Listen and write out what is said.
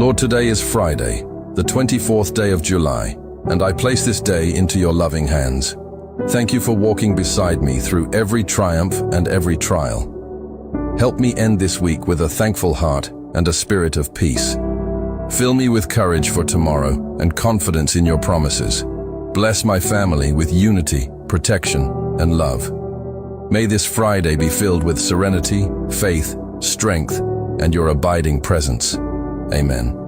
Lord, today is Friday, the 24th day of July, and I place this day into your loving hands. Thank you for walking beside me through every triumph and every trial. Help me end this week with a thankful heart and a spirit of peace. Fill me with courage for tomorrow and confidence in your promises. Bless my family with unity, protection, and love. May this Friday be filled with serenity, faith, strength, and your abiding presence. Amen.